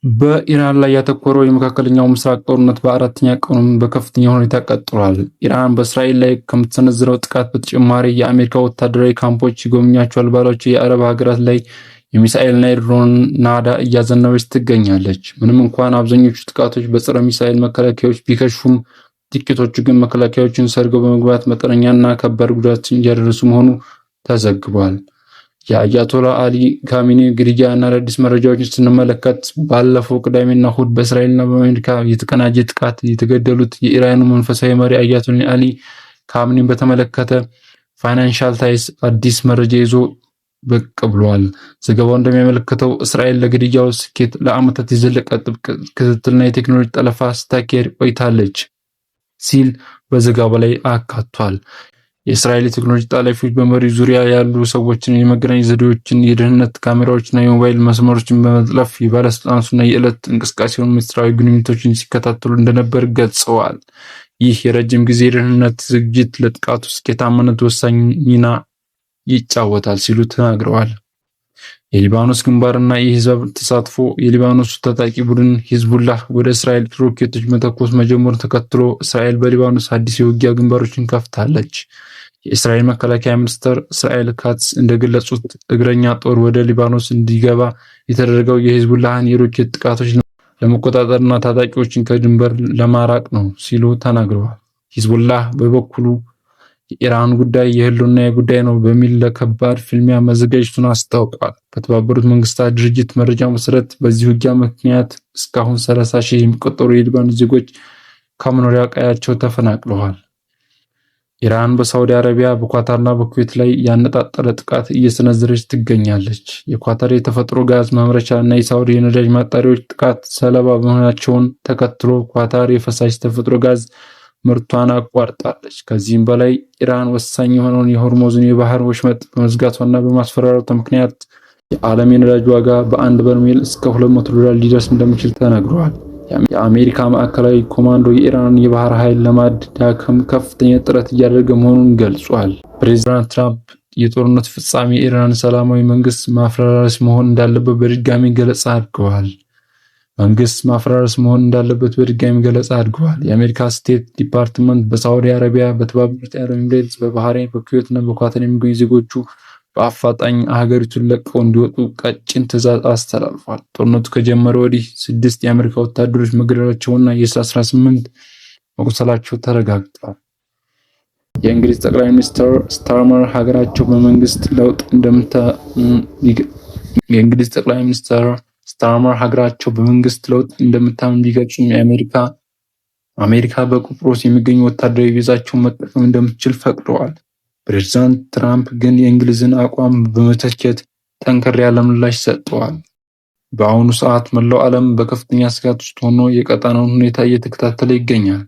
በኢራን ላይ ያተኮረው የመካከለኛው ምስራቅ ጦርነት በአራተኛ ቀኑም በከፍተኛ ሁኔታ ቀጥሏል። ኢራን በእስራኤል ላይ ከምትሰነዝረው ጥቃት በተጨማሪ የአሜሪካ ወታደራዊ ካምፖች ይጎበኛቸዋል ባሏቸው የአረብ ሀገራት ላይ የሚሳኤልና የድሮን ናዳ እያዘነበች ትገኛለች። ምንም እንኳን አብዛኞቹ ጥቃቶች በጸረ ሚሳኤል መከላከያዎች ቢከሽፉም፣ ጥቂቶቹ ግን መከላከያዎችን ሰርገው በመግባት መጠነኛና ከባድ ጉዳት እያደረሱ መሆኑ ተዘግቧል። የአያቶላ አሊ ካሚኒ ግድያ እና አዳዲስ መረጃዎችን ስንመለከት ባለፈው ቅዳሜና እሁድ በእስራኤልና በአሜሪካ የተቀናጀ ጥቃት የተገደሉት የኢራኑ መንፈሳዊ መሪ አያቶላ አሊ ካሚኒን በተመለከተ ፋይናንሻል ታይምስ አዲስ መረጃ ይዞ ብቅ ብሏል። ዘገባው እንደሚያመለክተው እስራኤል ለግድያው ስኬት ለዓመታት የዘለቀ ጥብቅ ክትትልና የቴክኖሎጂ ጠለፋ ስታካሄድ ቆይታለች ሲል በዘገባው ላይ አካቷል። የእስራኤል የቴክኖሎጂ ጠላፊዎች በመሪው ዙሪያ ያሉ ሰዎችን፣ የመገናኛ ዘዴዎችን፣ የደህንነት ካሜራዎችና የሞባይል መስመሮችን በመጥለፍ የባለስልጣናቱና የዕለት እንቅስቃሴውን ምስጢራዊ ግንኙነቶችን ሲከታተሉ እንደነበር ገልጸዋል። ይህ የረጅም ጊዜ የደህንነት ዝግጅት ለጥቃቱ ስኬታማነት ወሳኝ ሚና ይጫወታል ሲሉ ተናግረዋል። የሊባኖስ ግንባርና የሂዝብ ተሳትፎ የሊባኖሱ ታጣቂ ቡድን ሂዝቡላህ ወደ እስራኤል ሮኬቶች መተኮስ መጀመሩን ተከትሎ እስራኤል በሊባኖስ አዲስ የውጊያ ግንባሮችን ከፍታለች። የእስራኤል መከላከያ ሚኒስትር እስራኤል ካትዝ እንደገለጹት እግረኛ ጦር ወደ ሊባኖስ እንዲገባ የተደረገው የሂዝቡላህን የሮኬት ጥቃቶች ለመቆጣጠርና ታጣቂዎችን ከድንበር ለማራቅ ነው ሲሉ ተናግረዋል። ሂዝቡላህ በበኩሉ የኢራን ጉዳይ የህልውና ጉዳይ ነው በሚል ለከባድ ፍልሚያ መዘጋጀቱን አስታውቋል። በተባበሩት መንግስታት ድርጅት መረጃ መሰረት በዚህ ውጊያ ምክንያት እስካሁን 30,000 የሚቆጠሩ የሊባኖስ ዜጎች ከመኖሪያ ቀያቸው ተፈናቅለዋል። ኢራን በሳውዲ አረቢያ በኳታርና በኩዌት ላይ ያነጣጠረ ጥቃት እየሰነዘረች ትገኛለች። የኳታር የተፈጥሮ ጋዝ ማምረቻ እና የሳውዲ የነዳጅ ማጣሪያዎች ጥቃት ሰለባ መሆናቸውን ተከትሎ ኳታር የፈሳሽ ተፈጥሮ ጋዝ ምርቷን አቋርጣለች። ከዚህም በላይ ኢራን ወሳኝ የሆነውን የሆርሙዝን የባህር ወሽመጥ በመዝጋቷና በማስፈራራቷ ምክንያት የዓለም የነዳጅ ዋጋ በአንድ በርሜል እስከ $200 ሊደርስ እንደሚችል ተነግሯል። የአሜሪካ ማዕከላዊ ኮማንዶ የኢራንን የባህር ኃይል ለማዳከም ከፍተኛ ጥረት እያደረገ መሆኑን ገልጿል። ፕሬዚዳንት ትራምፕ የጦርነት ፍጻሜ የኢራን ሰላማዊ መንግስት ማፍረስ መሆን እንዳለበት በድጋሚ ገለጻ አድርገዋል። የአሜሪካ ስቴት ዲፓርትመንት በሳውዲ አረቢያ፣ በተባበሩት አረብ ኤሚሬትስ፣ በባህሬን፣ በኩዌት እና በኳታር የሚገኙ ዜጎቹ በአፋጣኝ ሀገሪቱን ለቀው እንዲወጡ ቀጭን ትዕዛዝ አስተላልፏል። ጦርነቱ ከጀመረ ወዲህ 6 የአሜሪካ ወታደሮች መገደላቸውና የ18 መቁሰላቸው ተረጋግጧል። የእንግሊዝ ጠቅላይ ሚኒስትር ስታርመር ሀገራቸው በመንግስት ለውጥ እንደምታምን ቢገልጹም አሜሪካ በቁጵሮስ የሚገኙ ወታደራዊ ቤዛቸውን መጠቀም እንደምትችል ፈቅደዋል። ፕሬዝዳንት ትራምፕ ግን የእንግሊዝን አቋም በመተቸት ጠንከር ያለ ምላሽ ሰጥተዋል። በአሁኑ ሰዓት መላው ዓለም በከፍተኛ ስጋት ውስጥ ሆኖ የቀጠናውን ሁኔታ እየተከታተለ ይገኛል።